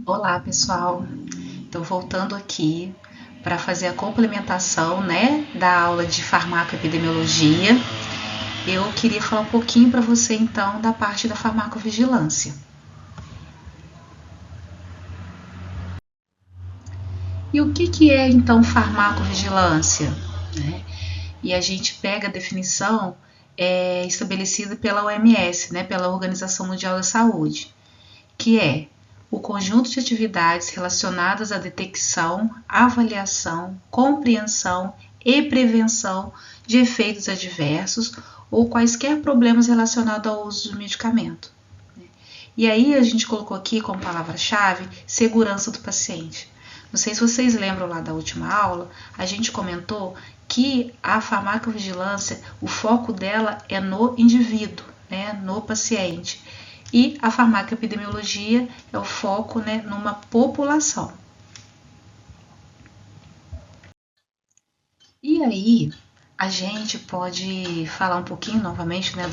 Olá, pessoal. Então, voltando aqui para fazer a complementação, né, da aula de farmacoepidemiologia, eu queria falar um pouquinho para você, então, da parte da farmacovigilância. E o que é, então, farmacovigilância? Né? E a gente pega a definição estabelecida pela OMS, né, pela Organização Mundial da Saúde, que é o conjunto de atividades relacionadas à detecção, avaliação, compreensão e prevenção de efeitos adversos ou quaisquer problemas relacionados ao uso do medicamento. E aí a gente colocou aqui como palavra-chave segurança do paciente. Não sei se vocês lembram lá da última aula, a gente comentou que a farmacovigilância, o foco dela é no indivíduo, né, no paciente. E a farmacoepidemiologia é o foco, né, numa população. E aí, a gente pode falar um pouquinho novamente, né,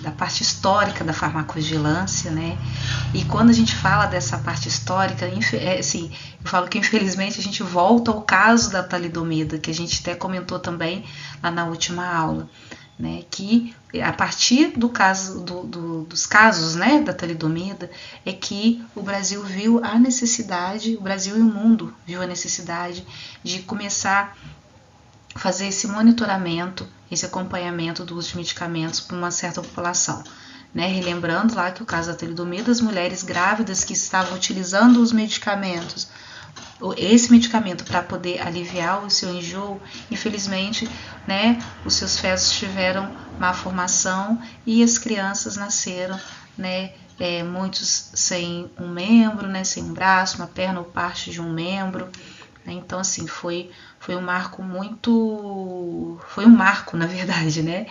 da parte histórica da farmacovigilância, né? E quando a gente fala dessa parte histórica, assim, eu falo que infelizmente a gente volta ao caso da talidomida, que a gente até comentou também lá na última aula, né? Que a partir do caso, dos casos, né, da talidomida, é que o Brasil viu a necessidade, o Brasil e o mundo viu a necessidade de começar fazer esse monitoramento, esse acompanhamento do uso de medicamentos para uma certa população. Né? Relembrando lá que o caso da talidomida, as mulheres grávidas que estavam utilizando os medicamentos, esse medicamento para poder aliviar o seu enjoo, infelizmente, né, os seus fetos tiveram má formação e as crianças nasceram, né, muitos sem um membro, né, sem um braço, uma perna ou parte de um membro. Então, assim, foi um marco muito. Foi um marco, na verdade, né?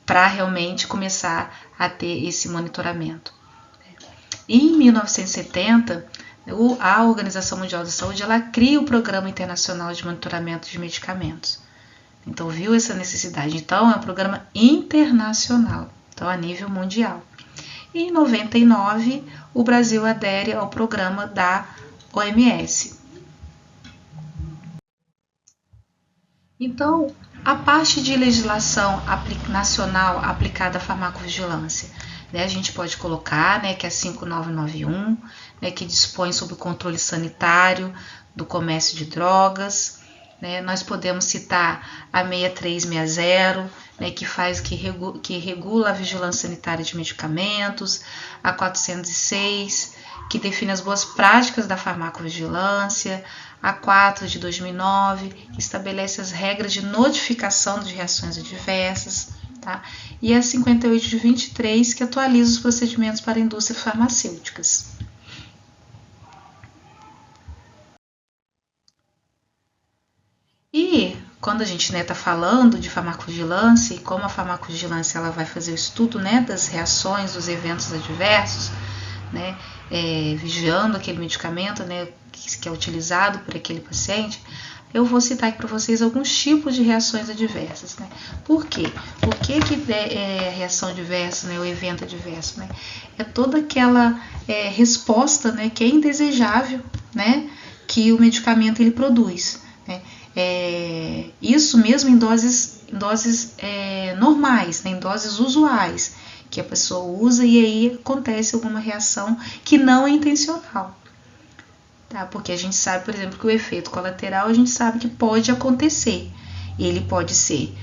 Para realmente começar a ter esse monitoramento. Em 1970, a Organização Mundial da Saúde ela cria o Programa Internacional de Monitoramento de Medicamentos. Então, viu essa necessidade. Então, é um programa internacional, então, a nível mundial. E em 99, o Brasil adere ao programa da OMS. Então, a parte de legislação nacional aplicada à farmacovigilância, né, a gente pode colocar, né, que é a 5991, né, que dispõe sobre o controle sanitário do comércio de drogas. Né, nós podemos citar a 6360, né, que regula a vigilância sanitária de medicamentos, a 406, que define as boas práticas da farmacovigilância, a 4 de 2009, que estabelece as regras de notificação de reações adversas, tá? E a 58 de 23, que atualiza os procedimentos para indústrias farmacêuticas. E quando a gente está falando de farmacovigilância e como a farmacovigilância ela vai fazer o estudo, né, das reações, dos eventos adversos, né, vigiando aquele medicamento, né, que é utilizado por aquele paciente, eu vou citar aqui para vocês alguns tipos de reações adversas. Né? Por quê? Por que é reação adversa, né, o evento adverso? Né? É toda aquela resposta, né, que é indesejável, né, que o medicamento ele produz. Né? Isso mesmo em doses normais, né, em doses usuais, que a pessoa usa e aí acontece alguma reação que não é intencional. Tá? Porque a gente sabe, por exemplo, que o efeito colateral a gente sabe que pode acontecer. Ele pode ser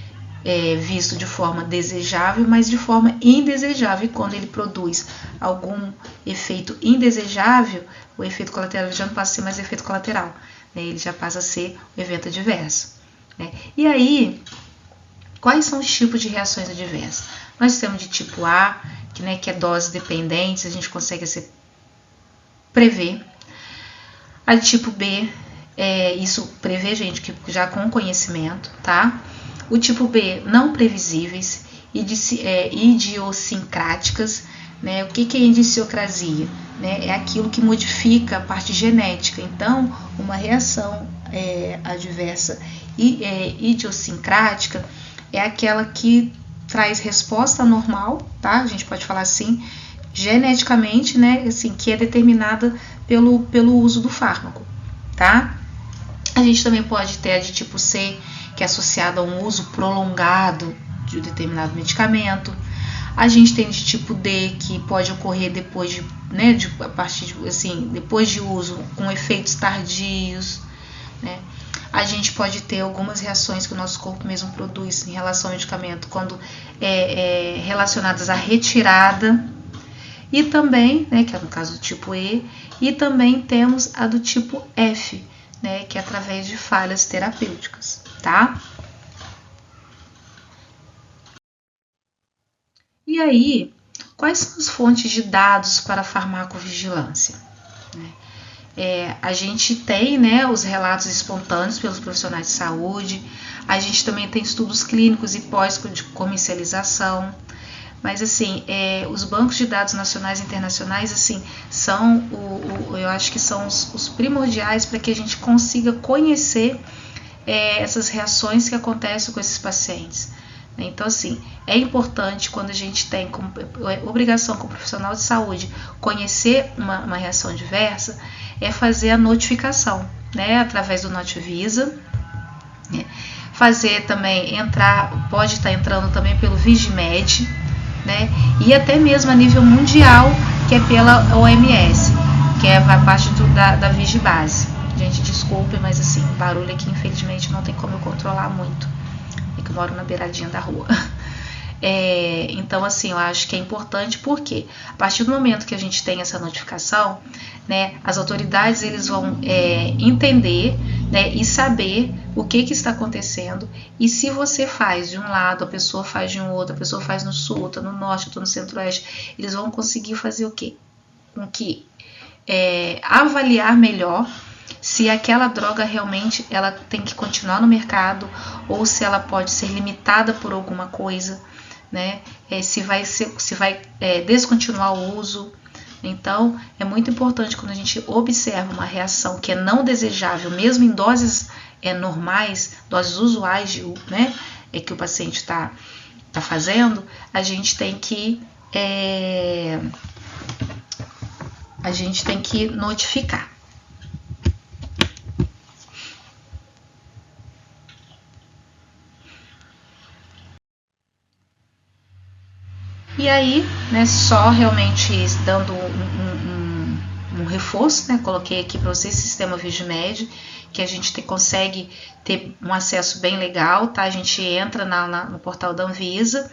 visto de forma desejável, mas de forma indesejável. E quando ele produz algum efeito indesejável, o efeito colateral já não passa a ser mais efeito colateral, né? Ele já passa a ser o evento adverso. Né? E aí, quais são os tipos de reações adversas? Nós temos de tipo A, que é doses dependentes, a gente consegue prever. A de tipo B, isso prevê, gente, que já com conhecimento, tá? O tipo B, não previsíveis, idiosincráticas, né? O que é indiciocrasia? Né? É aquilo que modifica a parte genética. Então, uma reação adversa idiosincrática é aquela que traz resposta normal, tá? A gente pode falar assim, geneticamente, né, assim, que é determinada pelo uso do fármaco, tá? A gente também pode ter a de tipo C, que é associada a um uso prolongado de um determinado medicamento. A gente tem de tipo D, que pode ocorrer depois de, né, a partir de, assim, depois de uso, com efeitos tardios, né? A gente pode ter algumas reações que o nosso corpo mesmo produz em relação ao medicamento, quando relacionadas à retirada, e também, né, que é no caso do tipo E, e também temos a do tipo F, né, que é através de falhas terapêuticas, tá? E aí, quais são as fontes de dados para a farmacovigilância? A gente tem, né, os relatos espontâneos pelos profissionais de saúde, a gente também tem estudos clínicos e pós-comercialização, mas assim, os bancos de dados nacionais e internacionais, assim, são, eu acho que são os primordiais para que a gente consiga conhecer essas reações que acontecem com esses pacientes. Então, assim, é importante quando a gente tem como obrigação como profissional de saúde conhecer uma reação adversa, fazer a notificação, né, através do Notivisa, né, fazer também pode estar entrando também pelo Vigimed, né, e até mesmo a nível mundial, que é pela OMS, que é a parte da Vigibase. Gente, desculpe, mas assim, o barulho aqui infelizmente não tem como eu controlar muito. Que eu moro na beiradinha da rua. Então, assim, eu acho que é importante porque a partir do momento que a gente tem essa notificação, né, as autoridades eles vão entender, né, e saber o que está acontecendo, e se você faz de um lado, a pessoa faz de um outro, a pessoa faz no sul, outra no norte, outra no centro-oeste, eles vão conseguir fazer o quê? Com que avaliar melhor se aquela droga realmente ela tem que continuar no mercado ou se ela pode ser limitada por alguma coisa, né? Se vai descontinuar o uso. Então, é muito importante quando a gente observa uma reação que é não desejável, mesmo em doses normais, doses usuais, né, que o paciente está fazendo, a gente tem que notificar. E aí, né, só realmente dando um reforço, né, coloquei aqui para vocês o sistema Vigimed, que a gente consegue ter um acesso bem legal, tá? A gente entra no portal da Anvisa,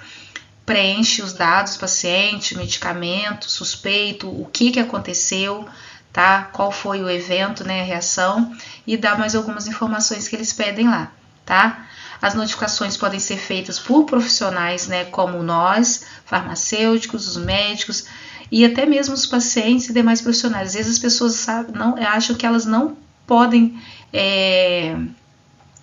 preenche os dados, paciente, medicamento, suspeito, o que aconteceu, tá? Qual foi o evento, né, a reação, e dá mais algumas informações que eles pedem lá, tá? As notificações podem ser feitas por profissionais, né, como nós, farmacêuticos, os médicos e até mesmo os pacientes e demais profissionais. Às vezes as pessoas acham que elas não podem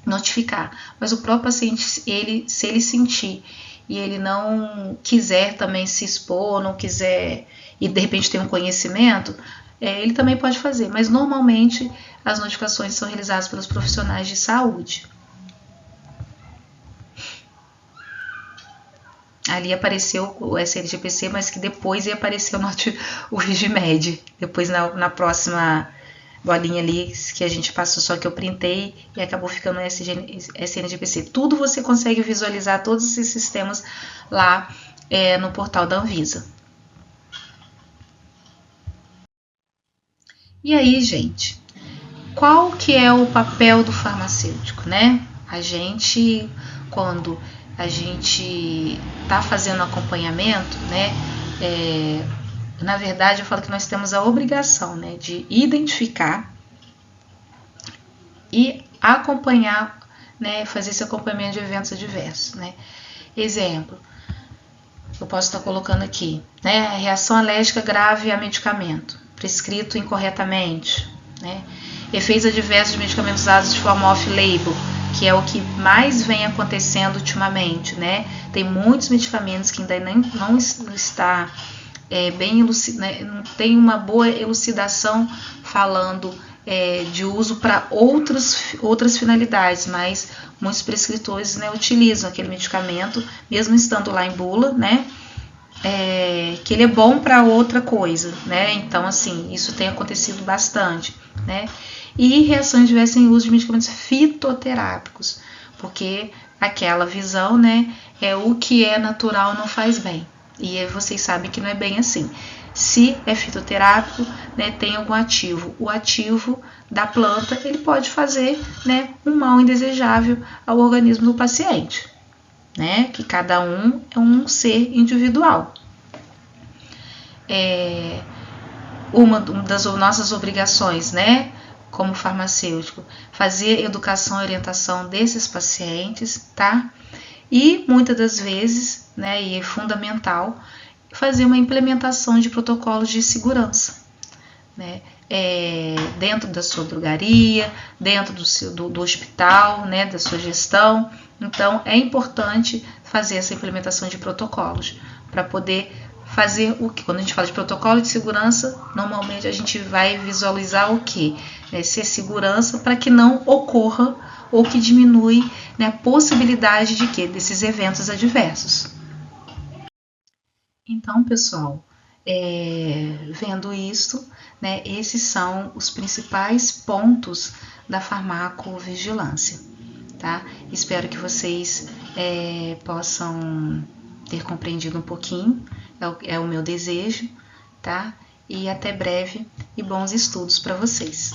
notificar, mas o próprio paciente, se ele sentir e ele não quiser também se expor, não quiser e de repente tem um conhecimento, ele também pode fazer, mas normalmente as notificações são realizadas pelos profissionais de saúde. Ali apareceu o SNGPC, mas que depois ia aparecer o Vigimed. Depois na próxima bolinha ali que a gente passou, só que eu printei e acabou ficando o SNGPC. Tudo você consegue visualizar, todos esses sistemas lá no portal da Anvisa. E aí, gente, qual que é o papel do farmacêutico, né? A gente, quando a gente está fazendo acompanhamento, né? Na verdade, eu falo que nós temos a obrigação, né, de identificar e acompanhar, né, fazer esse acompanhamento de eventos adversos, né? Exemplo, eu posso estar colocando aqui, né, reação alérgica grave a medicamento, prescrito incorretamente, né? Efeitos adversos de medicamentos usados de forma off-label, que é o que mais vem acontecendo ultimamente, né? Tem muitos medicamentos que ainda não está bem elucidado, né? Não tem uma boa elucidação falando de uso para outras finalidades, mas muitos prescritores, né, utilizam aquele medicamento, mesmo estando lá em bula, né? porque ele é bom para outra coisa, né? Então, assim, isso tem acontecido bastante, né? E reações diversas em uso de medicamentos fitoterápicos, porque aquela visão, né, é o que é natural não faz bem. E vocês sabem que não é bem assim. Se é fitoterápico, né, tem algum ativo. O ativo da planta, ele pode fazer, né, um mal indesejável ao organismo do paciente, né? Que cada um é um ser individual. Uma das nossas obrigações, né, como farmacêutico, fazer educação e orientação desses pacientes, tá? E muitas das vezes, né, e é fundamental, fazer uma implementação de protocolos de segurança, né? Dentro da sua drogaria, dentro do hospital, né, da sua gestão. Então, é importante fazer essa implementação de protocolos para poder fazer o que? Quando a gente fala de protocolo de segurança, normalmente a gente vai visualizar o que? Ser segurança para que não ocorra ou que diminui, né, a possibilidade de que? Desses eventos adversos. Então, pessoal, vendo isso, né, esses são os principais pontos da farmacovigilância, tá? Espero que vocês possam ter compreendido um pouquinho, é o meu desejo, tá? E até breve e bons estudos para vocês.